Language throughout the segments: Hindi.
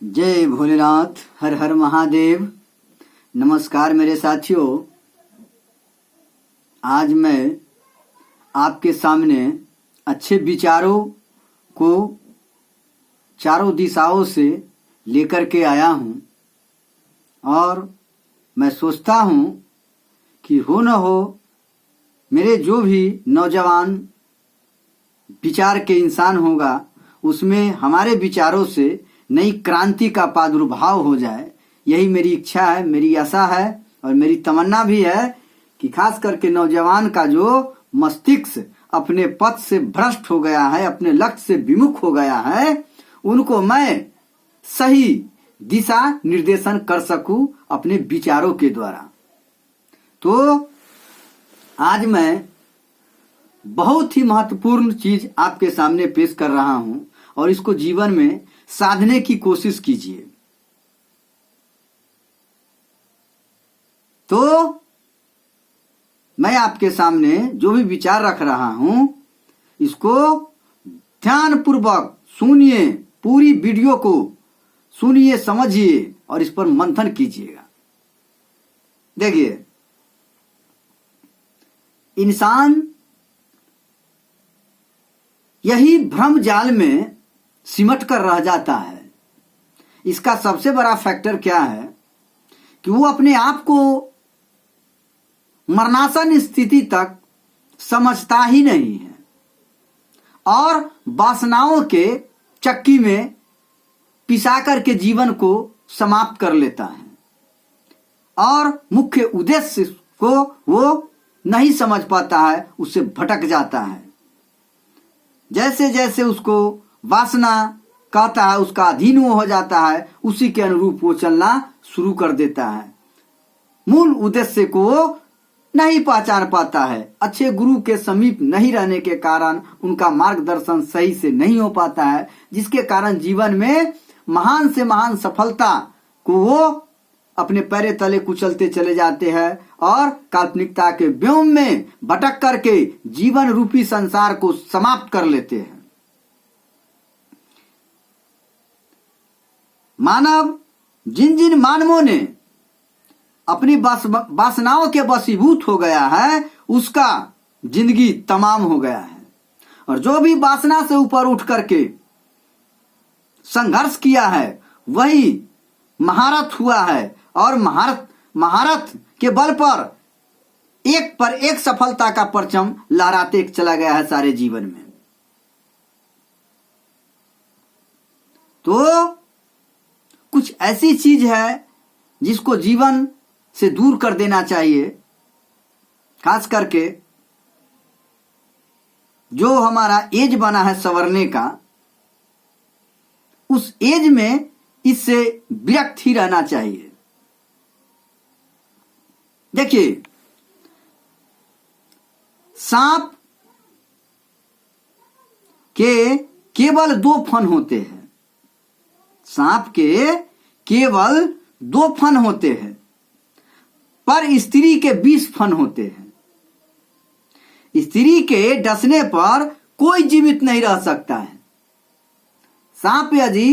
जय भोलेनाथ, हर हर महादेव। नमस्कार मेरे साथियों, आज मैं आपके सामने अच्छे विचारों को चारों दिशाओं से लेकर के आया हूँ और मैं सोचता हूँ कि हो न हो मेरे जो भी नौजवान विचार के इंसान होगा उसमें हमारे विचारों से नई क्रांति का प्रादुर्भाव हो जाए। यही मेरी इच्छा है, मेरी आशा है और मेरी तमन्ना भी है कि खास करके नौजवान का जो मस्तिष्क अपने पथ से भ्रष्ट हो गया है, अपने लक्ष्य से विमुख हो गया है, उनको मैं सही दिशा निर्देशन कर सकूं अपने विचारों के द्वारा। तो आज मैं बहुत ही महत्वपूर्ण चीज आपके सामने पेश कर रहा हूं और इसको जीवन में साधने की कोशिश कीजिए। तो मैं आपके सामने जो भी विचार रख रहा हूं इसको ध्यानपूर्वक सुनिए, पूरी वीडियो को सुनिए, समझिए और इस पर मंथन कीजिएगा। देखिए, इंसान यही भ्रम जाल में सिमट कर रह जाता है। इसका सबसे बड़ा फैक्टर क्या है कि वो अपने आप को मरणासन स्थिति तक समझता ही नहीं है और वासनाओं के चक्की में पिसा करके जीवन को समाप्त कर लेता है और मुख्य उद्देश्य को वो नहीं समझ पाता है, उससे भटक जाता है। जैसे जैसे उसको वासना कहता है उसका अधीन वो हो जाता है, उसी के अनुरूप वो चलना शुरू कर देता है। मूल उद्देश्य को वो नहीं पहचान पाता है। अच्छे गुरु के समीप नहीं रहने के कारण उनका मार्गदर्शन सही से नहीं हो पाता है, जिसके कारण जीवन में महान से महान सफलता को वो अपने पैरे तले कुचलते चले जाते हैं और काल्पनिकता के व्योम में भटक करके जीवन रूपी संसार को समाप्त कर लेते हैं। मानव जिन जिन मानवों ने अपनी वासनाओं के वशीभूत हो गया है उसका जिंदगी तमाम हो गया है और जो भी वासना से ऊपर उठ करके संघर्ष किया है वही महारथ हुआ है और महारथ के बल पर एक सफलता का परचम लहराते चला गया है सारे जीवन में। तो कुछ ऐसी चीज है जिसको जीवन से दूर कर देना चाहिए। खास करके जो हमारा एज बना है संवरने का, उस एज में इससे विरक्त ही रहना चाहिए। देखिए, सांप के केवल 2 फन होते हैं। सांप के केवल 2 फन होते हैं, पर स्त्री के 20 फन होते हैं। स्त्री के डसने पर कोई जीवित नहीं रह सकता है। सांप यदि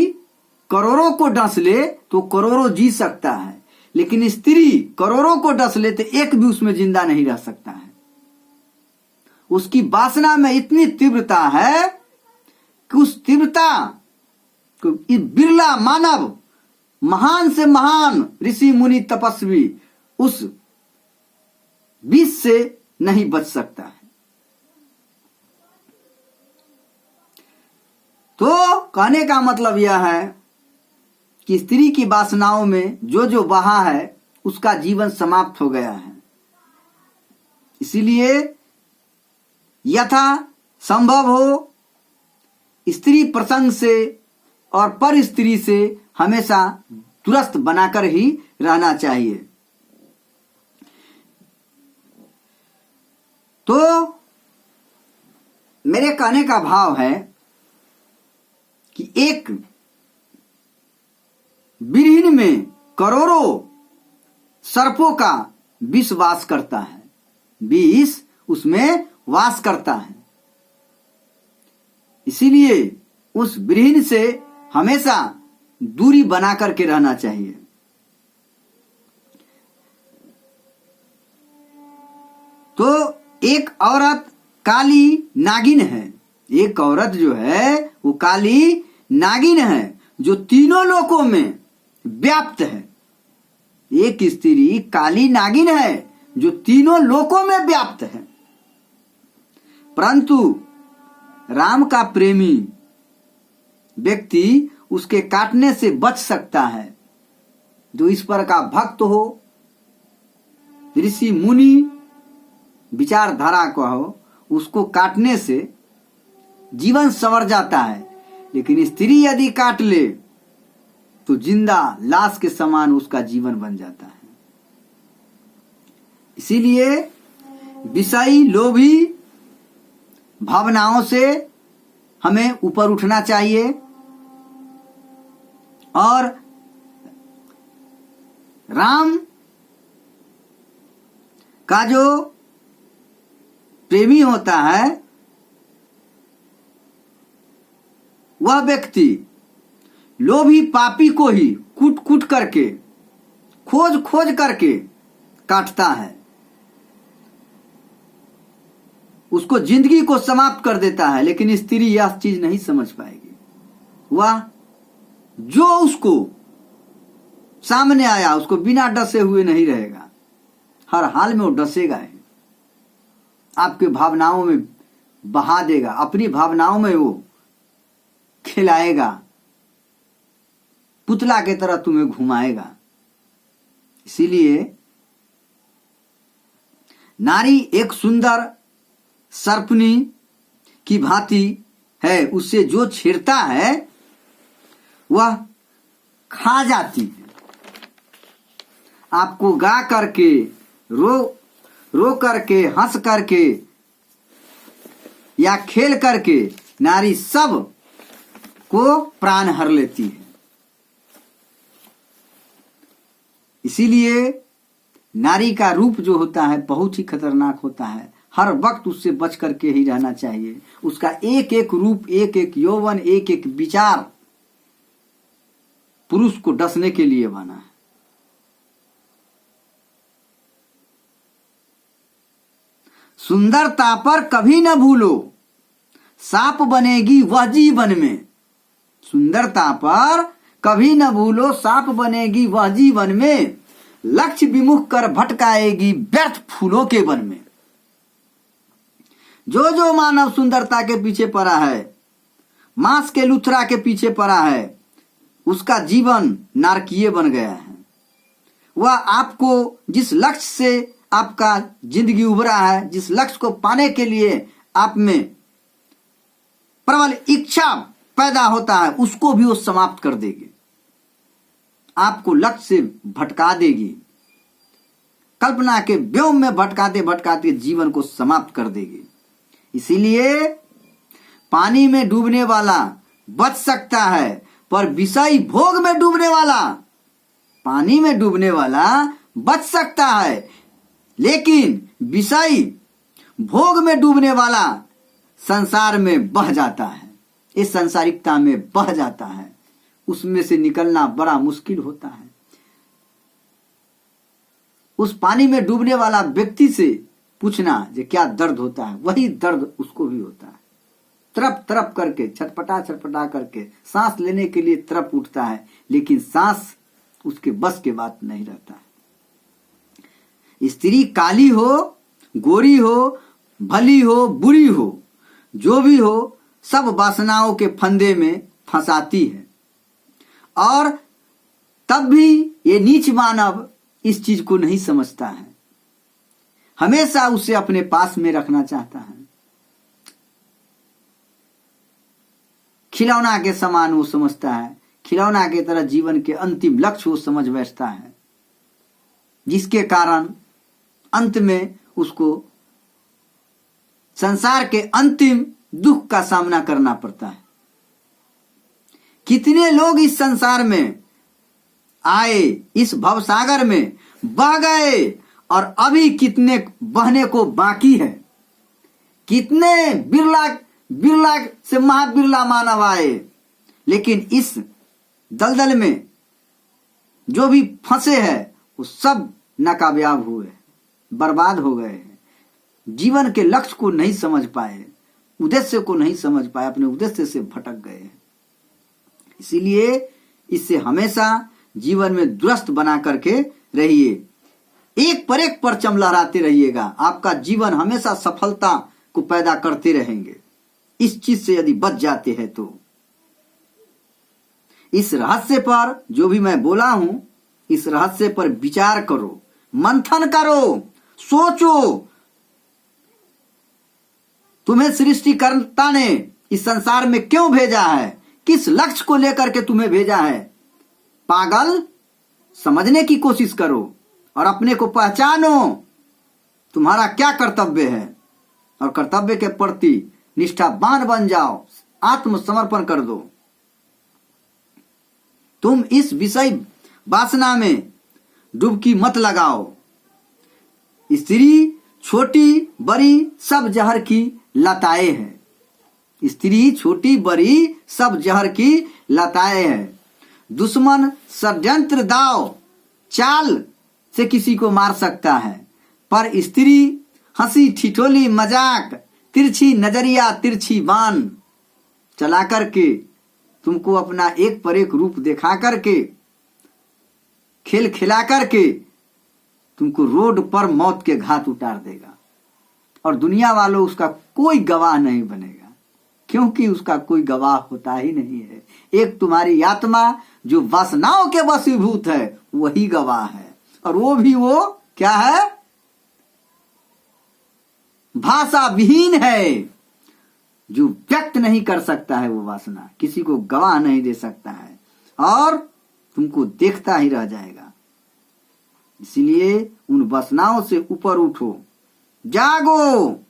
करोड़ों को डस ले तो करोड़ों जी सकता है, लेकिन स्त्री करोड़ों को डस ले तो एक भी उसमें जिंदा नहीं रह सकता है। उसकी वासना में इतनी तीव्रता है कि उस तीव्रता को बिरला मानव, महान से महान ऋषि मुनि तपस्वी उस विष से नहीं बच सकता है। तो कहने का मतलब यह है कि स्त्री की वासनाओं में जो जो बहा है उसका जीवन समाप्त हो गया है। इसीलिए यथा संभव हो स्त्री प्रसंग से और पर स्त्री से हमेशा दुरस्त बनाकर ही रहना चाहिए। तो मेरे कहने का भाव है कि एक बिरहिन में करोड़ों सर्पों का विष वास करता है, विष उसमें वास करता है। इसीलिए उस बिरहिन से हमेशा दूरी बना करके रहना चाहिए। तो एक औरत काली नागिन है, एक औरत जो है वो काली नागिन है जो तीनों लोकों में व्याप्त है। एक स्त्री काली नागिन है जो तीनों लोकों में व्याप्त है। परंतु राम का प्रेमी व्यक्ति उसके काटने से बच सकता है। जो ईश्वर का भक्त हो, ऋषि मुनि विचारधारा का हो, उसको काटने से जीवन संवर जाता है। लेकिन स्त्री यदि काट ले तो जिंदा लाश के समान उसका जीवन बन जाता है। इसीलिए विषयी लोभी भावनाओं से हमें ऊपर उठना चाहिए और राम का जो प्रेमी होता है वह व्यक्ति लोभी पापी को ही कूट कूट करके, खोज खोज करके काटता है, उसको जिंदगी को समाप्त कर देता है। लेकिन स्त्री यह चीज नहीं समझ पाएगी। वह जो उसको सामने आया उसको बिना डसे हुए नहीं रहेगा, हर हाल में वो डसेगा है, आपके भावनाओं में बहा देगा, अपनी भावनाओं में वो खिलाएगा, पुतला के तरह तुम्हें घुमाएगा। इसीलिए नारी एक सुंदर सर्पनी की भांति है, उससे जो छेड़ता है वह खा जाती है। आपको गा करके, रो करके, हंस करके या खेल करके नारी सब को प्राण हर लेती है। इसीलिए नारी का रूप जो होता है बहुत ही खतरनाक होता है। हर वक्त उससे बच करके ही रहना चाहिए। उसका एक एक रूप, एक एक यौवन, एक एक विचार पुरुष को डसने के लिए बना है। सुंदरता पर कभी न भूलो, सांप बनेगी वह जीवन में। सुंदरता पर कभी न भूलो, सांप बनेगी वह जीवन में। लक्ष्य विमुख कर भटकाएगी व्यर्थ फूलों के वन में। जो जो मानव सुंदरता के पीछे पड़ा है, मांस के लुथरा के पीछे पड़ा है, उसका जीवन नारकीय बन गया है। वह आपको जिस लक्ष्य से आपका जिंदगी उभरा है, जिस लक्ष्य को पाने के लिए आप में प्रबल इच्छा पैदा होता है, उसको भी वो समाप्त कर देगी, आपको लक्ष्य से भटका देगी, कल्पना के व्योम में भटकाते भटकाते जीवन को समाप्त कर देगी। इसीलिए पानी में डूबने वाला बच सकता है, पर विषय भोग में डूबने वाला, पानी में डूबने वाला बच सकता है, लेकिन विषय भोग में डूबने वाला संसार में बह जाता है, इस संसारिकता में बह जाता है। उसमें से निकलना बड़ा मुश्किल होता है। उस पानी में डूबने वाला व्यक्ति से पूछना जो क्या दर्द होता है, वही दर्द उसको भी होता है। तरप तरप करके, छटपटा छटपटा करके सांस लेने के लिए तरप उठता है, लेकिन सांस उसके बस के बात नहीं रहता है। स्त्री काली हो, गोरी हो, भली हो, बुरी हो, जो भी हो, सब वासनाओं के फंदे में फंसाती है। और तब भी ये नीच मानव इस चीज को नहीं समझता है, हमेशा उसे अपने पास में रखना चाहता है। खिलौना के समान वो समझता है, खिलौना के तरह जीवन के अंतिम लक्ष्य वो समझ बैठता है, जिसके कारण अंत में उसको संसार के अंतिम दुख का सामना करना पड़ता है। कितने लोग इस संसार में आए, इस भवसागर में बह गए, और अभी कितने बहने को बाकी है। कितने बिरला बिरला से महाबिरला मानव आए, लेकिन इस दलदल में जो भी फंसे हैं वो सब नाकामयाब हुए, बर्बाद हो गए हैं। जीवन के लक्ष्य को नहीं समझ पाए, उद्देश्य को नहीं समझ पाए, अपने उद्देश्य से भटक गए हैं। इसीलिए इससे हमेशा जीवन में दुरुस्त बना करके रहिए, एक पर एक परचम लहराते रहिएगा। आपका जीवन हमेशा सफलता को पैदा करते रहेंगे। इस चीज से यदि बच जाते हैं तो इस रहस्य पर जो भी मैं बोला हूं, इस रहस्य पर विचार करो, मंथन करो, सोचो। तुम्हें सृष्टिकर्ता ने इस संसार में क्यों भेजा है, किस लक्ष्य को लेकर के तुम्हें भेजा है। पागल, समझने की कोशिश करो और अपने को पहचानो, तुम्हारा क्या कर्तव्य है, और कर्तव्य के प्रति निष्ठावान बन जाओ, आत्मसमर्पण कर दो। तुम इस विषय वासना में डुबकी मत लगाओ। स्त्री छोटी बड़ी सब जहर की लताएं हैं। स्त्री छोटी बड़ी सब जहर की लताएं हैं। दुश्मन षड्यंत्र दाव चाल से किसी को मार सकता है, पर स्त्री हंसी ठिठोली मजाक तिरछी नजरिया तिरछी बाण चला करके तुमको अपना एक पर एक रूप दिखा करके, खेल खिला करके तुमको रोड पर मौत के घाट उतार देगा, और दुनिया वालों उसका कोई गवाह नहीं बनेगा, क्योंकि उसका कोई गवाह होता ही नहीं है। एक तुम्हारी आत्मा जो वासनाओं के वशीभूत है वही गवाह है, और वो भी वो क्या है, भाषा विहीन है, जो व्यक्त नहीं कर सकता है। वो वासना किसी को गवाह नहीं दे सकता है और तुमको देखता ही रह जाएगा। इसीलिए उन वासनाओं से ऊपर उठो, जागो।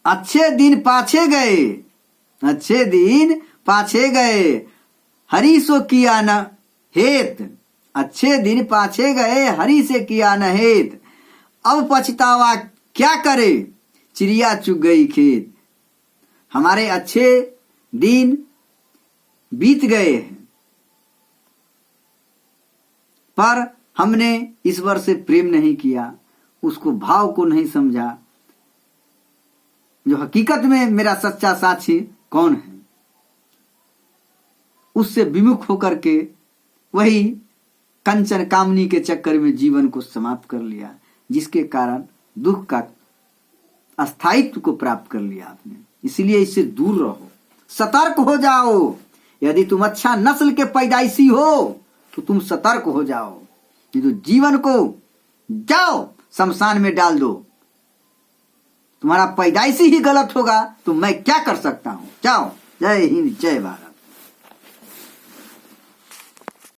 अच्छे दिन पाछे गए, अच्छे दिन पाछे गए, हरि सो किया न हेत। अच्छे दिन पाछे गए, हरि से किया न हेत। अब पछतावा क्या करे, चिड़िया चुग गई खेत। हमारे अच्छे दिन बीत गए हैं, पर हमने ईश्वर से प्रेम नहीं किया, उसको भाव को नहीं समझा। जो हकीकत में मेरा सच्चा साथी कौन है, उससे विमुख होकर के वही कंचन कामनी के चक्कर में जीवन को समाप्त कर लिया, जिसके कारण दुख का अस्थायित्व को प्राप्त कर लिया आपने। इसलिए इससे दूर रहो, सतर्क हो जाओ। यदि तुम अच्छा नस्ल के पैदाइशी हो तो तुम सतर्क हो जाओ, नहीं तो जीवन को जाओ शमशान में डाल दो। तुम्हारा पैदाइशी ही गलत होगा तो मैं क्या कर सकता हूं। जाओ, जय हिंद, जय भारत।